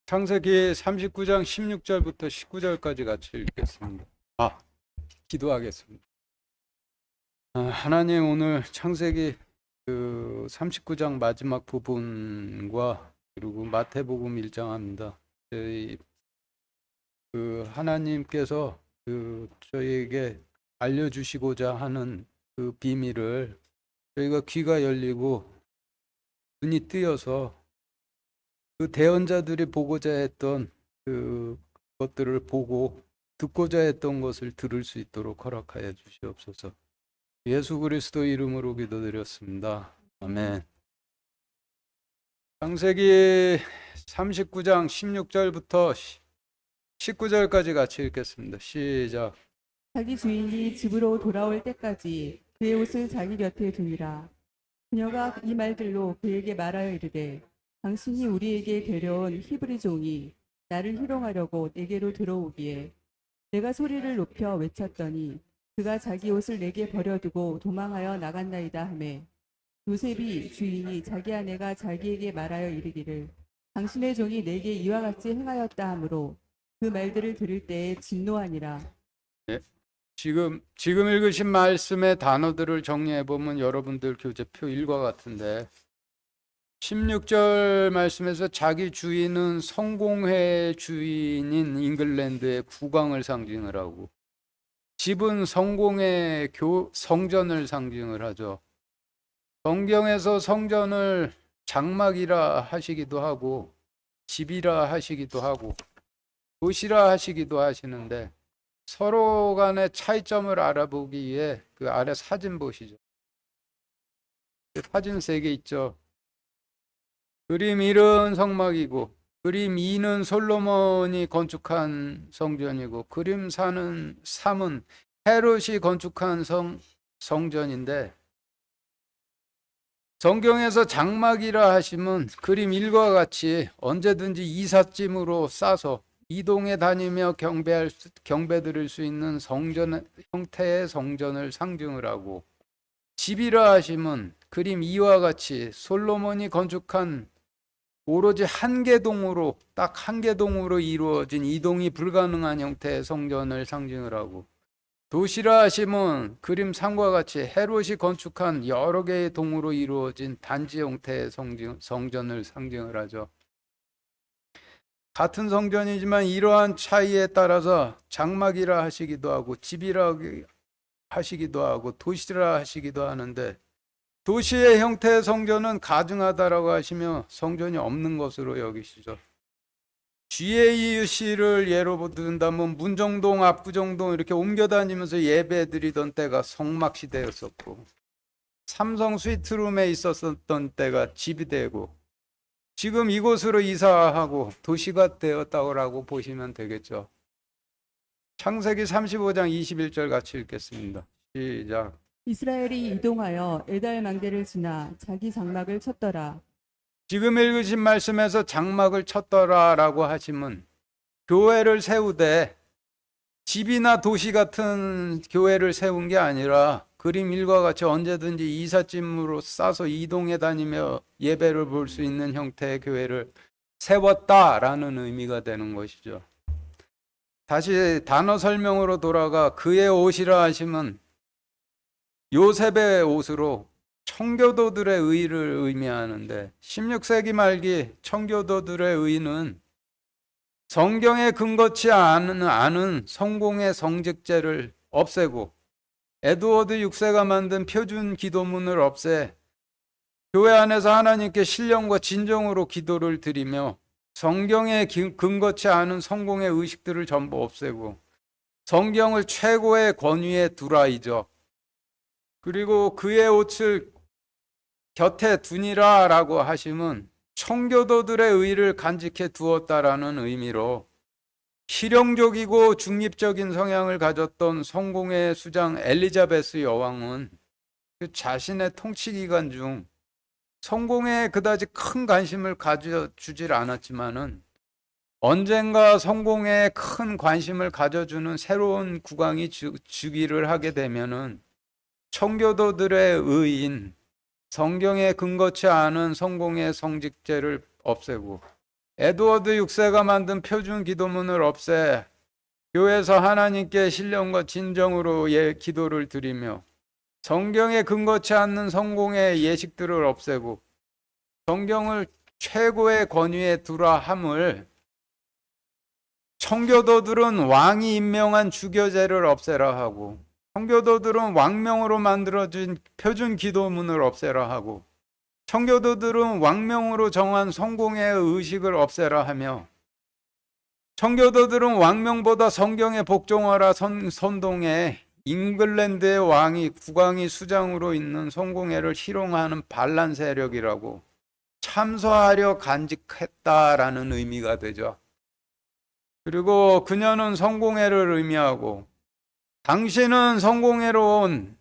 창세기 39장 16절부터 19절까지 같이 읽겠습니다. 기도하겠습니다. 하나님, 오늘 창세기 39장 마지막 부분과 그리고 마태복음 1장합니다. 저희 하나님께서 저희에게 알려주시고자 하는 그 비밀을 저희가 귀가 열리고 눈이 뜨여서 그 대언자들이 보고자 했던 그 것들을 보고 듣고자 했던 것을 들을 수 있도록 허락하여 주시옵소서. 예수 그리스도 이름으로 기도드렸습니다. 아멘. 창세기 39장 16절부터 19절까지 같이 읽겠습니다. 시작. 자기 주인이 집으로 돌아올 때까지 그의 옷을 자기 곁에 두이라. 그녀가 이 말들로 그에게 말하여 이르되 당신이 우리에게 데려온 히브리 종이 나를 희롱하려고 내게로 들어오기에 내가 소리를 높여 외쳤더니 그가 자기 옷을 내게 버려두고 도망하여 나간나이다 하매 요셉이 주인이 자기 아내가 자기에게 말하여 이르기를 당신의 종이 내게 이와 같이 행하였다 하므로 그 말들을 들을 때에 진노하니라. 예. 지금 읽으신 말씀의 단어들을 정리해 보면 여러분들 교재표 1과 같은데 16절 말씀에서 자기 주인은 성공회 주인인 잉글랜드의 국왕을 상징을 하고 집은 성공의 성전을 상징을 하죠. 성경에서 성전을 장막이라 하시기도 하고 집이라 하시기도 하고 도시라 하시기도 하시는데 서로 간의 차이점을 알아보기 위해 그 아래 사진 보시죠. 사진 3개 있죠. 그림 1은 성막이고 그림 2는 솔로몬이 건축한 성전이고 그림 3은 헤롯이 건축한 성전인데 성경에서 장막이라 하시면 그림 1과 같이 언제든지 이삿짐으로 싸서 이동해 다니며 경배 드릴 수 있는 성전 형태의 성전을 상징을 하고 집이라 하시면 그림 2와 같이 솔로몬이 건축한 오로지 딱 한 개 동으로 이루어진 이동이 불가능한 형태의 성전을 상징을 하고 도시라 하시면 그림 3과 같이 헤롯이 건축한 여러 개의 동으로 이루어진 단지 형태의 성전을 상징을 하죠. 같은 성전이지만 이러한 차이에 따라서 장막이라 하시기도 하고 집이라 하시기도 하고 도시라 하시기도 하는데 도시의 형태의 성전은 가증하다라고 하시며 성전이 없는 것으로 여기시죠. GAUC를 예로 든다면 문정동, 압구정동 이렇게 옮겨 다니면서 예배 드리던 때가 성막 시대였었고 삼성 스위트룸에 있었던 때가 집이 되고 지금 이곳으로 이사하고 도시가 되었다고 보시면 되겠죠. 창세기 35장 21절 같이 읽겠습니다. 시작. 이스라엘이 이동하여 에달 망대를 지나 자기 장막을 쳤더라. 지금 읽으신 말씀에서 장막을 쳤더라라고 하시면 교회를 세우되 집이나 도시 같은 교회를 세운 게 아니라 그림 1과 같이 언제든지 이삿짐으로 싸서 이동해 다니며 예배를 볼 수 있는 형태의 교회를 세웠다라는 의미가 되는 것이죠. 다시 단어 설명으로 돌아가 그의 옷이라 하시면 요셉의 옷으로 청교도들의 의를 의미하는데 16세기 말기 청교도들의 의는 성경에 근거치 않은 성공의 성직제를 없애고 에드워드 6세가 만든 표준 기도문을 없애 교회 안에서 하나님께 신령과 진정으로 기도를 드리며 성경에 근거치 않은 성공의 의식들을 전부 없애고 성경을 최고의 권위에 두라이죠. 그리고 그의 옷을 곁에 두니라 라고 하시면 청교도들의 의를 간직해 두었다라는 의미로 실용적이고 중립적인 성향을 가졌던 성공의 수장 엘리자베스 여왕은 그 자신의 통치 기간 중 성공에 그다지 큰 관심을 가져주질 않았지만은 언젠가 성공에 큰 관심을 가져주는 새로운 국왕이 즉위를 하게 되면은 청교도들의 의인 성경에 근거치 않은 성공의 성직제를 없애고 에드워드 6세가 만든 표준 기도문을 없애 교회에서 하나님께 신령과 진정으로 기도를 드리며 성경에 근거치 않는 성공의 예식들을 없애고 성경을 최고의 권위에 두라 함을 청교도들은 왕이 임명한 주교제를 없애라 하고 청교도들은 왕명으로 만들어진 표준 기도문을 없애라 하고 청교도들은 왕명으로 정한 성공의 의식을 없애라 하며 청교도들은 왕명보다 성경에 복종하라 선동해 잉글랜드의 왕이 국왕이 수장으로 있는 성공회를 희롱하는 반란 세력이라고 참소하려 간직했다라는 의미가 되죠. 그리고 그녀는 성공회를 의미하고 당신은 성공회로 온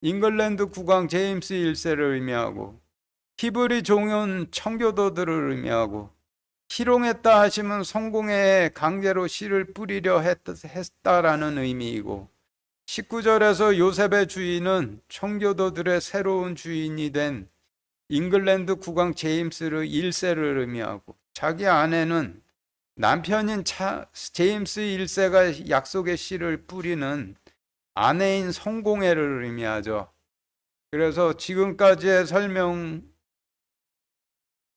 잉글랜드 국왕 제임스 1세를 의미하고 히브리 종은 청교도들을 의미하고 희롱했다 하시면 성공회에 강제로 씨를 뿌리려 했다라는 의미이고 19절에서 요셉의 주인은 청교도들의 새로운 주인이 된 잉글랜드 국왕 제임스 1세를 의미하고 자기 아내는 남편인 제임스 1세가 약속의 씨를 뿌리는 아내인 성공회를 의미하죠. 그래서 지금까지의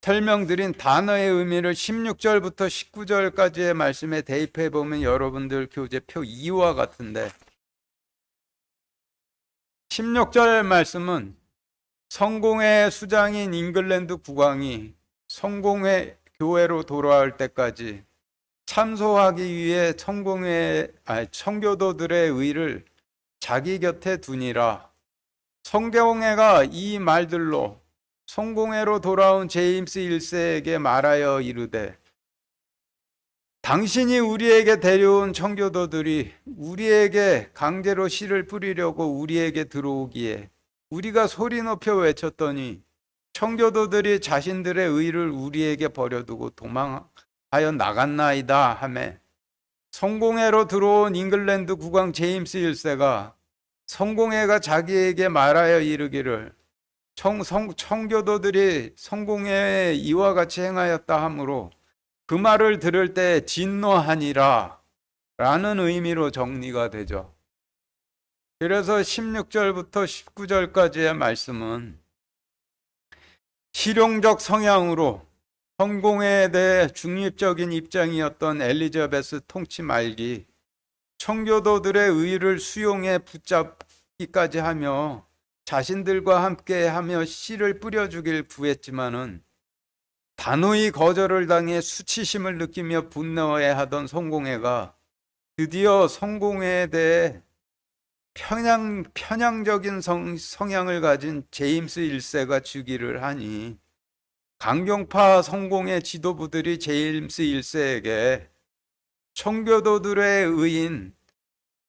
설명드린 단어의 의미를 16절부터 19절까지의 말씀에 대입해 보면 여러분들 교재표 2와 같은데 16절 말씀은 성공회 수장인 잉글랜드 국왕이 성공회 교회로 돌아올 때까지 참소하기 위해 청교도들의 의를 자기 곁에 두니라. 성경회가 이 말들로 성공회로 돌아온 제임스 1세에게 말하여 이르되 당신이 우리에게 데려온 청교도들이 우리에게 강제로 씨를 뿌리려고 우리에게 들어오기에 우리가 소리 높여 외쳤더니 청교도들이 자신들의 의를 우리에게 버려두고 도망하여 나갔나이다 하매 성공회로 들어온 잉글랜드 국왕 제임스 1세가 성공회가 자기에게 말하여 이르기를 청교도들이 성공회에 이와 같이 행하였다 하므로 그 말을 들을 때 진노하니라 라는 의미로 정리가 되죠. 그래서 16절부터 19절까지의 말씀은 실용적 성향으로 성공회에 대해 중립적인 입장이었던 엘리자베스 통치 말기 청교도들의 의를 수용해 붙잡기까지 하며 자신들과 함께 하며 씨를 뿌려주길 구했지만은 단호히 거절을 당해 수치심을 느끼며 분노해하던 성공회가 드디어 성공회에 대해 편향적인 성향을 가진 제임스 1세가 즉위를 하니 강경파 성공회 지도부들이 제임스 1세에게 청교도들의 의인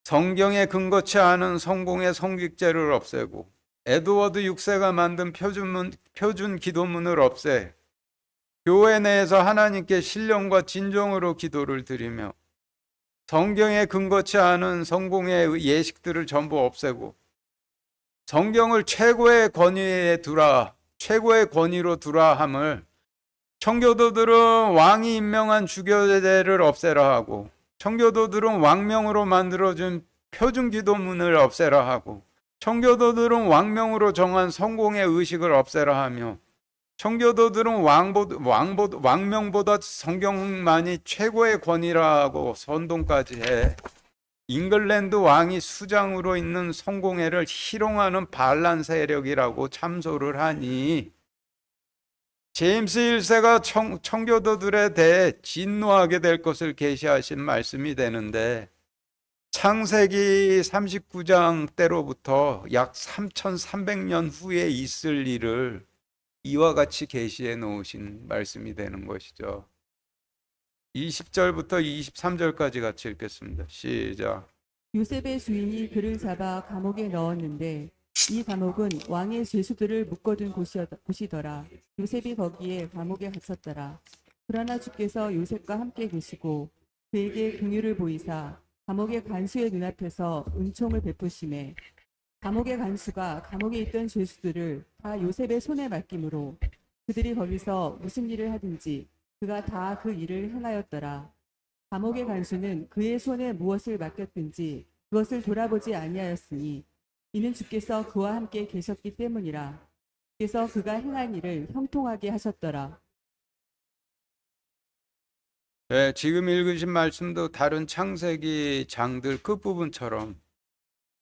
성경에 근거치 않은 성공회 성직제를 없애고 에드워드 6세가 만든 표준 기도문을 없애 교회 내에서 하나님께 신령과 진정으로 기도를 드리며 성경에 근거치 않은 성공의 예식들을 전부 없애고 성경을 최고의 권위로 두라 함을 청교도들은 왕이 임명한 주교제를 없애라 하고 청교도들은 왕명으로 만들어준 표준 기도문을 없애라 하고 청교도들은 왕명으로 정한 성공의 의식을 없애라 하며 청교도들은 왕명보다 성경만이 최고의 권위라고 선동까지 해 잉글랜드 왕이 수장으로 있는 성공회를 희롱하는 반란 세력이라고 참소를 하니 제임스 1세가 청교도들에 대해 진노하게 될 것을 계시하신 말씀이 되는데 창세기 39장 때로부터 약 3300년 후에 있을 일을 이와 같이 계시해 놓으신 말씀이 되는 것이죠. 20절부터 23절까지 같이 읽겠습니다. 시작. 요셉의 주인이 그를 잡아 감옥에 넣었는데 이 감옥은 왕의 죄수들을 묶어둔 곳이더라. 요셉이 거기에 감옥에 갇혔더라. 그러나 주께서 요셉과 함께 계시고 그에게 긍휼을 보이사 감옥의 간수의 눈앞에서 은총을 베푸시매 감옥의 간수가 감옥에 있던 죄수들을 다 요셉의 손에 맡기므로 그들이 거기서 무슨 일을 하든지 그가 다 그 일을 행하였더라. 감옥의 간수는 그의 손에 무엇을 맡겼든지 그것을 돌아보지 아니하였으니 이는 주께서 그와 함께 계셨기 때문이라. 그래서 그가 행한 일을 형통하게 하셨더라. 네, 지금 읽으신 말씀도 다른 창세기 장들 끝부분처럼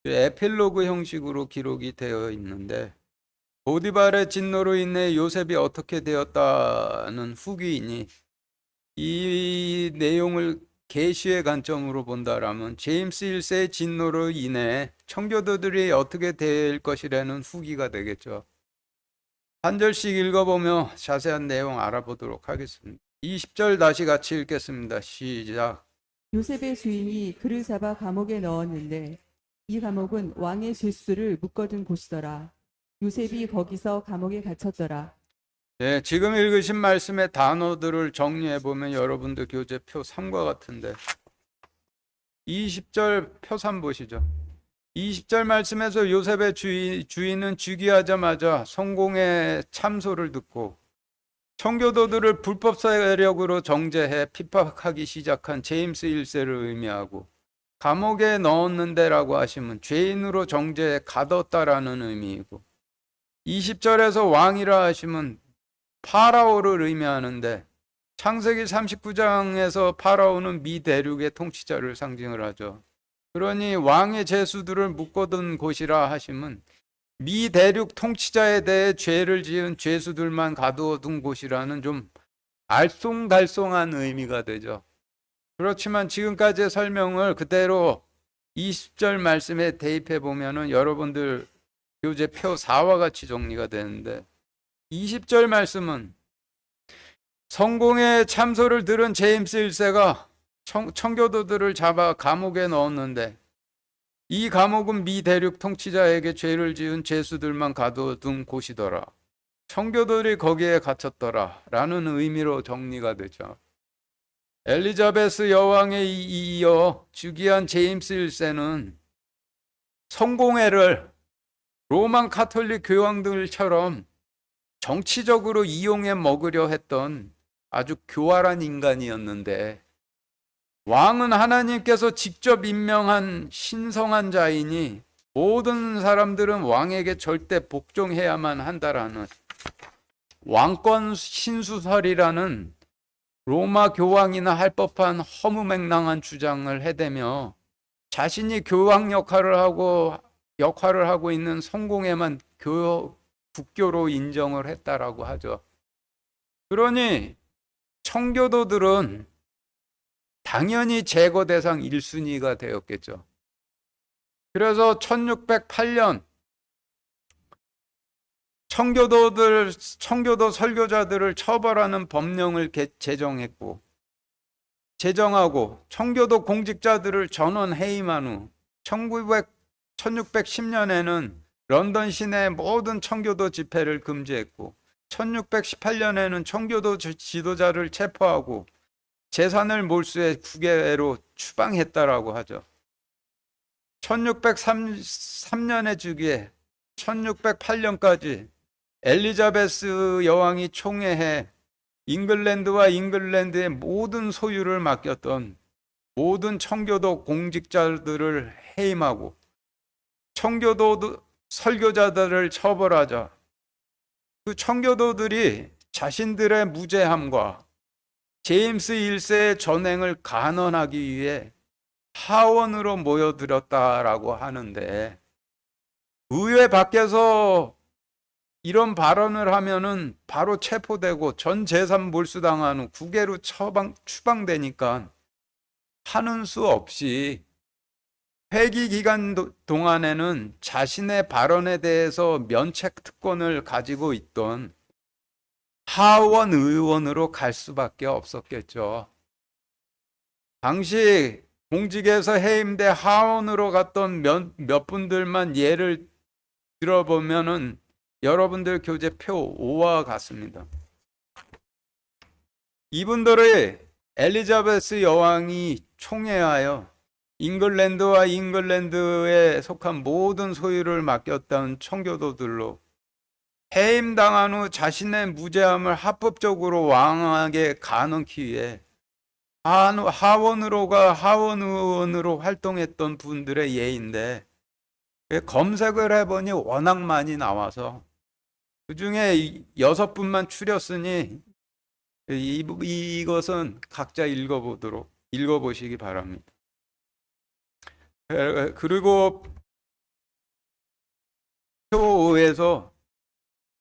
에필로그 형식으로 기록이 되어 있는데, 보디발의 진노로 인해 요셉이 어떻게 되었다는 후기이니 이 내용을 계시의 관점으로 본다라면 제임스 1세의 진노로 인해 청교도들이 어떻게 될 것이라는 후기가 되겠죠. 한 절씩 읽어보며 자세한 내용 알아보도록 하겠습니다. 20절 다시 같이 읽겠습니다. 시작. 요셉의 주인이 그를 잡아 감옥에 넣었는데 이 감옥은 왕의 죄수들을 묶어둔 곳이더라. 요셉이 거기서 감옥에 갇혔더라. 네, 지금 읽으신 말씀의 단어들을 정리해 보면 여러분들 교재표 3과 같은데 20절 표 3 보시죠. 20절 말씀에서 요셉의 주인은 즉위하자마자 성공의 참소를 듣고 청교도들을 불법 세력으로 정죄해 핍박하기 시작한 제임스 1세를 의미하고, 감옥에 넣었는데라고 하시면 죄인으로 정죄해 가뒀다라는 의미이고, 20절에서 왕이라 하시면 파라오를 의미하는데, 창세기 39장에서 파라오는 미 대륙의 통치자를 상징을 하죠. 그러니 왕의 죄수들을 묶어둔 곳이라 하시면 미 대륙 통치자에 대해 죄를 지은 죄수들만 가두어둔 곳이라는 좀 알쏭달쏭한 의미가 되죠. 그렇지만 지금까지의 설명을 그대로 20절 말씀에 대입해 보면은 여러분들 교재 표 4와 같이 정리가 되는데, 20절 말씀은 성공의 참소를 들은 제임스 1세가 청교도들을 잡아 감옥에 넣었는데, 이 감옥은 미 대륙 통치자에게 죄를 지은 죄수들만 가둬둔 곳이더라. 청교도들이 거기에 갇혔더라. 라는 의미로 정리가 되죠. 엘리자베스 여왕에 이어 즉위한 제임스 1세는 성공회를 로만 카톨릭 교황들처럼 정치적으로 이용해 먹으려 했던 아주 교활한 인간이었는데, 왕은 하나님께서 직접 임명한 신성한 자이니 모든 사람들은 왕에게 절대 복종해야만 한다라는 왕권 신수설이라는 로마 교황이나 할 법한 허무맹랑한 주장을 해대며 자신이 교황 역할을 하고 있는 성공회만 국교로 인정을 했다라고 하죠. 그러니 청교도들은 당연히 제거 대상 1순위가 되었겠죠. 그래서 1608년 청교도 설교자들을 처벌하는 법령을 제정하고 청교도 공직자들을 전원 해임한 후 1610년에는 런던 시내 모든 청교도 집회를 금지했고, 1618년에는 청교도 지도자를 체포하고 재산을 몰수해 국외로 추방했다라고 하죠. 1603년에 즉위해 1608년까지 엘리자베스 여왕이 총애해 잉글랜드와 잉글랜드의 모든 소유를 맡겼던 모든 청교도 공직자들을 해임하고 청교도 설교자들을 처벌하자 그 청교도들이 자신들의 무죄함과 제임스 1세의 전행을 간언하기 위해 하원으로 모여들었다라고 하는데, 의회 밖에서 이런 발언을 하면은 바로 체포되고 전 재산 몰수당한 후 국외로 추방되니까 하는 수 없이 회기 기간 동안에는 자신의 발언에 대해서 면책 특권을 가지고 있던 하원 의원으로 갈 수밖에 없었겠죠. 당시 공직에서 해임돼 하원으로 갔던 몇 분들만 예를 들어보면은 여러분들 교재 표 5와 같습니다. 이분들의 엘리자베스 여왕이 총애하여 잉글랜드와 잉글랜드에 속한 모든 소유를 맡겼던 청교도들로 해임당한 후 자신의 무죄함을 합법적으로 왕에게 가놓기 위해 하원으로가 하원 의원으로 활동했던 분들의 예인데 검색을 해보니 워낙 많이 나와서 그중에 6분만 추렸으니 이것은 각자 읽어보시기 바랍니다. 그리고 표에서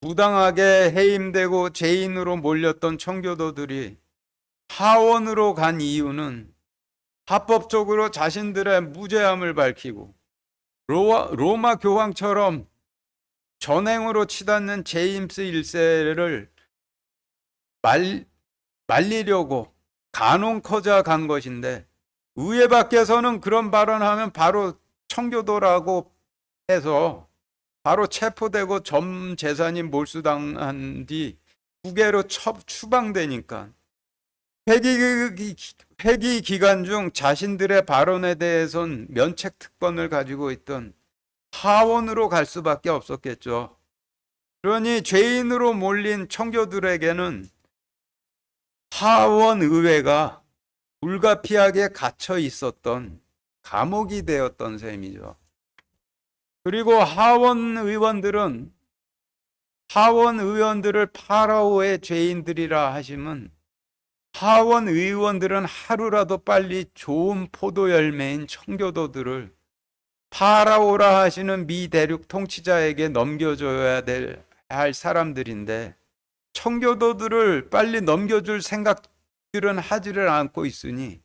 부당하게 해임되고 죄인으로 몰렸던 청교도들이 하원으로 간 이유는 합법적으로 자신들의 무죄함을 밝히고 로마 교황처럼 전행으로 치닫는 제임스 1세를 말리려고 간홍커자 간 것인데, 의회 밖에서는 그런 발언하면 바로 청교도라고 해서 바로 체포되고 전 재산이 몰수당한 뒤 국외로 추방되니까 회기 기간 중 자신들의 발언에 대해선 면책 특권을 가지고 있던 하원으로 갈 수밖에 없었겠죠. 그러니 죄인으로 몰린 청교들에게는 하원 의회가 불가피하게 갇혀 있었던 감옥이 되었던 셈이죠. 그리고 하원 의원들을 파라오의 죄인들이라 하시면 하원 의원들은 하루라도 빨리 좋은 포도 열매인 청교도들을 파라오라 하시는 미 대륙 통치자에게 넘겨줘야 할 사람들인데, 청교도들을 빨리 넘겨줄 생각들은 하지를 않고 있으니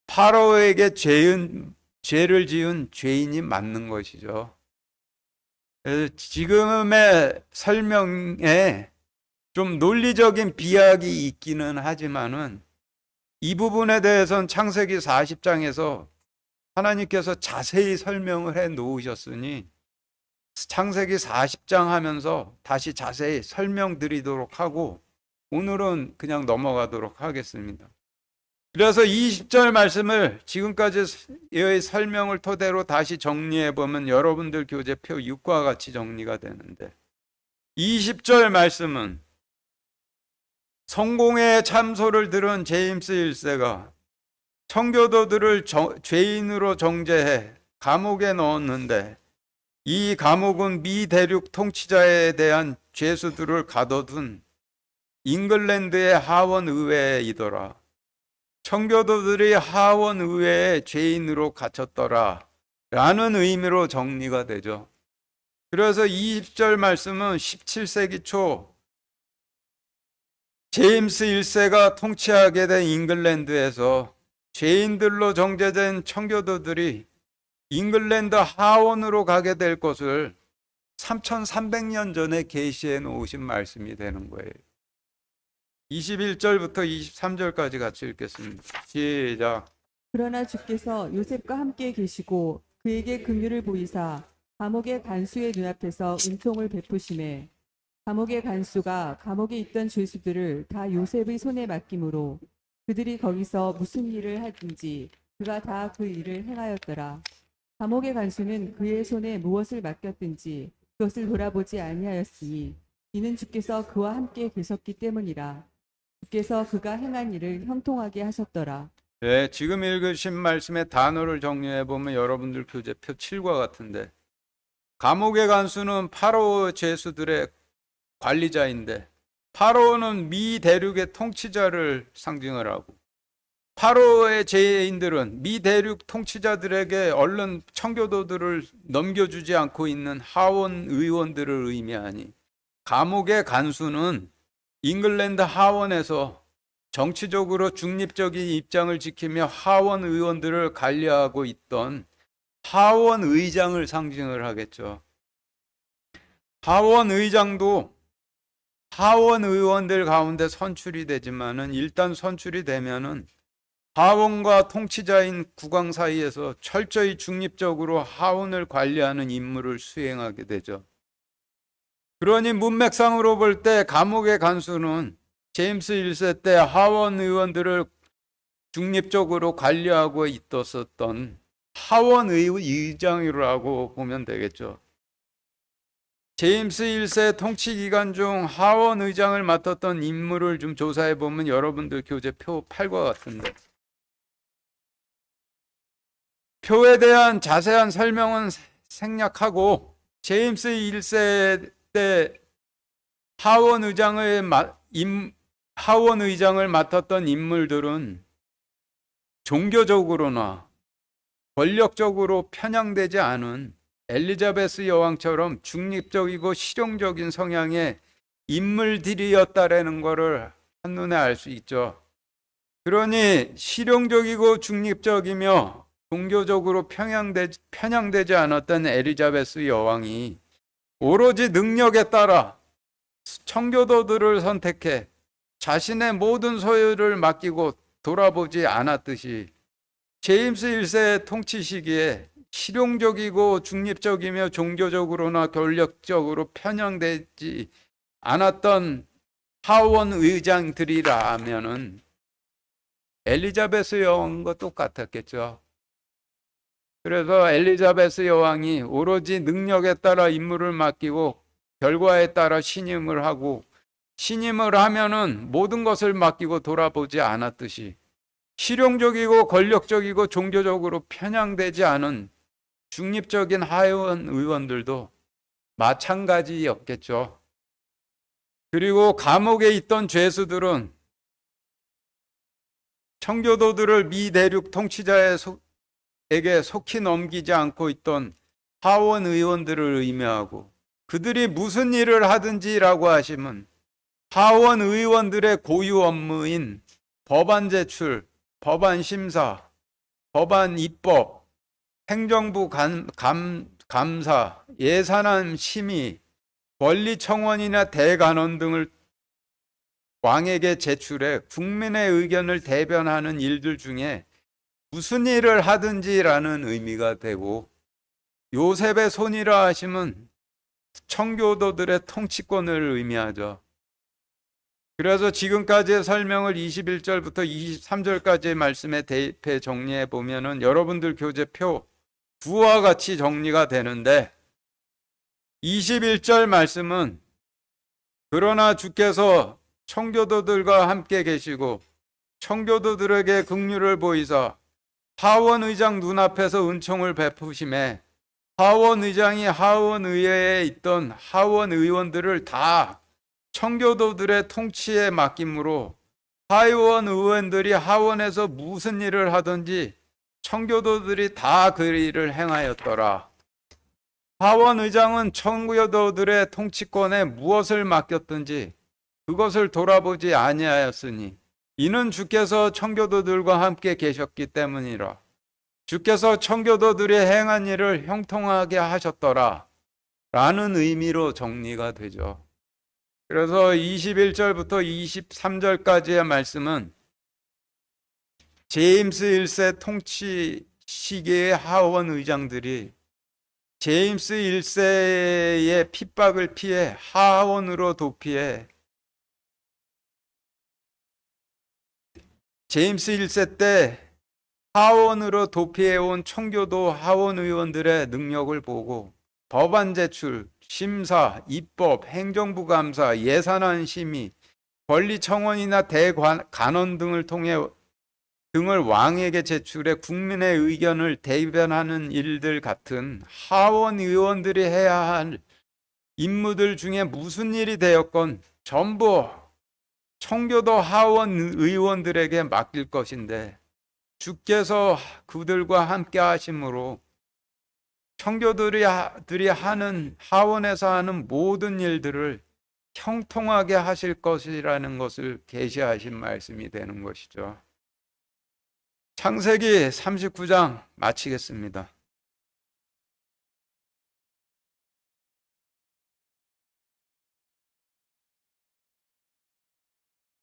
파라오에게 죄를 지은 죄인이 맞는 것이죠. 그래서 지금의 설명에 좀 논리적인 비약이 있기는 하지만은 이 부분에 대해서는 창세기 40장에서 하나님께서 자세히 설명을 해 놓으셨으니 창세기 40장 하면서 다시 자세히 설명드리도록 하고 오늘은 그냥 넘어가도록 하겠습니다. 그래서 20절 말씀을 지금까지의 설명을 토대로 다시 정리해 보면 여러분들 교재표 6과 같이 정리가 되는데, 20절 말씀은 성공의 참소를 들은 제임스 1세가 청교도들을 죄인으로 정죄해 감옥에 넣었는데, 이 감옥은 미 대륙 통치자에 대한 죄수들을 가둬둔 잉글랜드의 하원 의회이더라. 청교도들이 하원 의회에 죄인으로 갇혔더라 라는 의미로 정리가 되죠. 그래서 20절 말씀은 17세기 초 제임스 1세가 통치하게 된 잉글랜드에서 죄인들로 정죄된 청교도들이 잉글랜드 하원으로 가게 될 것을 3300년 전에 계시해 놓으신 말씀이 되는 거예요. 21절부터 23절까지 같이 읽겠습니다. 시작. 그러나 주께서 요셉과 함께 계시고 그에게 긍휼을 보이사 감옥의 간수의 눈앞에서 은총을 베푸시매 감옥의 간수가 감옥에 있던 죄수들을 다 요셉의 손에 맡김으로 그들이 거기서 무슨 일을 하든지 그가 다 그 일을 행하였더라. 감옥의 간수는 그의 손에 무엇을 맡겼든지 그것을 돌아보지 아니하였으니 이는 주께서 그와 함께 계셨기 때문이라. 주께서 그가 행한 일을 형통하게 하셨더라. 네, 지금 읽으신 말씀의 단어를 정리해 보면 여러분들 교재표 7과 같은데, 감옥의 간수는 파라오 죄수들의 관리자인데, 파라오는 미 대륙의 통치자를 상징을 하고, 파라오의 죄인들은 미 대륙 통치자들에게 얼른 청교도들을 넘겨주지 않고 있는 하원 의원들을 의미하니, 감옥의 간수는 잉글랜드 하원에서 정치적으로 중립적인 입장을 지키며 하원 의원들을 관리하고 있던 하원 의장을 상징을 하겠죠. 하원 의장도 하원 의원들 가운데 선출이 되지만은 일단 선출이 되면은 하원과 통치자인 국왕 사이에서 철저히 중립적으로 하원을 관리하는 임무를 수행하게 되죠. 그러니 문맥상으로 볼 때 감옥의 간수는 제임스 1세 때 하원 의원들을 중립적으로 관리하고 있었던 하원 의장이라고 보면 되겠죠. 제임스 1세 통치 기간 중 하원 의장을 맡았던 인물을 좀 조사해 보면 여러분들 교재표 8과 같은데, 표에 대한 자세한 설명은 생략하고 제임스 1세 때 하원 의장을 맡았던 인물들은 종교적으로나 권력적으로 편향되지 않은 엘리자베스 여왕처럼 중립적이고 실용적인 성향의 인물들이었다라는 것을 한눈에 알 수 있죠. 그러니 실용적이고 중립적이며 종교적으로 편향되지 않았던 엘리자베스 여왕이 오로지 능력에 따라 청교도들을 선택해 자신의 모든 소유를 맡기고 돌아보지 않았듯이 제임스 1세 통치 시기에 실용적이고 중립적이며 종교적으로나 권력적으로 편향되지 않았던 하원 의장들이라면은 엘리자베스 여왕과 똑같았겠죠. 그래서 엘리자베스 여왕이 오로지 능력에 따라 임무를 맡기고 결과에 따라 신임을 하고, 신임을 하면은 모든 것을 맡기고 돌아보지 않았듯이 실용적이고 권력적이고 종교적으로 편향되지 않은 중립적인 하원 의원들도 마찬가지였겠죠. 그리고 감옥에 있던 죄수들은 청교도들을 미 대륙 통치자에게 속히 넘기지 않고 있던 하원 의원들을 의미하고, 그들이 무슨 일을 하든지라고 하시면 하원 의원들의 고유 업무인 법안 제출, 법안 심사, 법안 입법, 행정부 감사, 예산안 심의, 권리 청원이나 대간언 등을 왕에게 제출해 국민의 의견을 대변하는 일들 중에 무슨 일을 하든지라는 의미가 되고, 요셉의 손이라 하시면 청교도들의 통치권을 의미하죠. 그래서 지금까지의 설명을 21절부터 23절까지의 말씀에 대입해 정리해 보면은 여러분들 교재표 9와 같이 정리가 되는데, 21절 말씀은 그러나 주께서 청교도들과 함께 계시고 청교도들에게 긍휼을 보이사 하원 의장 눈앞에서 은총을 베푸심에 하원 의장이 하원 의회에 있던 하원 의원들을 다 청교도들의 통치에 맡김으로 하원 의원들이 하원에서 무슨 일을 하든지 청교도들이 다 그 일을 행하였더라. 하원 의장은 청교도들의 통치권에 무엇을 맡겼든지 그것을 돌아보지 아니하였으니 이는 주께서 청교도들과 함께 계셨기 때문이라. 주께서 청교도들이 행한 일을 형통하게 하셨더라 라는 의미로 정리가 되죠. 그래서 21절부터 23절까지의 말씀은 제임스 1세 통치 시기의 하원 의장들이 제임스 1세의 핍박을 피해 하원으로 도피해 제임스 1세 때 하원으로 도피해온 청교도 하원 의원들의 능력을 보고 법안 제출, 심사, 입법, 행정부 감사, 예산안 심의, 권리 청원이나 대간언 등을 왕에게 제출해 국민의 의견을 대변하는 일들 같은 하원 의원들이 해야 할 임무들 중에 무슨 일이 되었건 전부 청교도 하원 의원들에게 맡길 것인데, 주께서 그들과 함께 하심으로 청교도들이 하는 하원에서 하는 모든 일들을 형통하게 하실 것이라는 것을 계시하신 말씀이 되는 것이죠. 창세기 39장 마치겠습니다.